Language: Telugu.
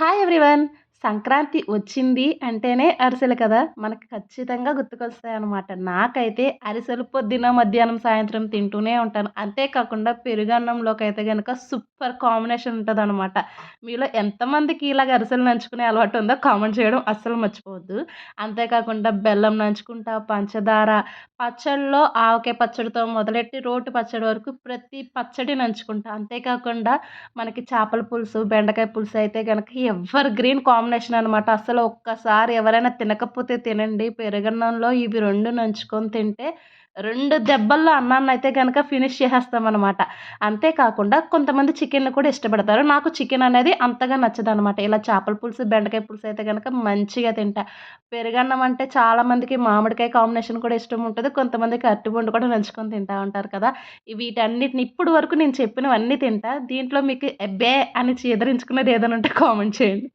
Hi everyone. సంక్రాంతి వచ్చింది అంటేనే అరిసెలు కదా! మనకు ఖచ్చితంగా గుర్తుకొస్తాయనమాట. నాకైతే అరిసెలు పొద్దున, మధ్యాహ్నం, సాయంత్రం తింటూనే ఉంటాను. అంతే కాకుండా పెరుగన్నంలోకైతే గనక సూపర్ కాంబినేషన్ ఉంటదనమాట. మీలో ఎంతమందికి ఇలాగ అరిసెలు నంచుకునే అలవాటు ఉందో కామెంట్ చేయడం అస్సలు మర్చిపోవద్దు. అంతే కాకుండా బెల్లం నంచుకుంటా, పంచదార, పచ్చడిలో ఆవకాయ పచ్చడితో మొదలెట్టి రోటి పచ్చడి వరకు ప్రతి పచ్చడి నంచుకుంటా. అంతే కాకుండా మనకి చేపల పులుసు, బెండకాయ పులుసు అయితే గనక ఎవర్ గ్రీన్ కాంబినేషన్ అనమాట. అసలు ఒక్కసారి ఎవరైనా తినకపోతే తినండి. పెరుగన్నంలో ఇవి 2 నంచుకొని తింటే 2 దెబ్బల్లో అన్నాన్నయితే గనక ఫినిష్ చేసేస్తామనమాట. అంతే కాకుండా కొంతమంది చికెన్‌ని కూడా ఇష్టపడతారు. నాకు చికెన్ అనేది అంతగా నచ్చదనమాట. ఇలా చేపల పులుసు, బెండకాయ పులుసు అయితే గనక మంచిగా తింటా. పెరుగన్నం అంటే చాలామందికి మామిడికాయ కాంబినేషన్ కూడా ఇష్టం ఉంటది. కొంతమందికి అరటిపండు కూడా నంచుకొని తింటా ఉంటారు కదా! వీటన్నిటిని ఇప్పటి వరకు నేను చెప్పినవన్నీ తింటా. దీంట్లో మీకు ఎబ్బే! అని చీదరించుకున్నది ఏదైనా ఉంటే కామెంట్ చేయండి.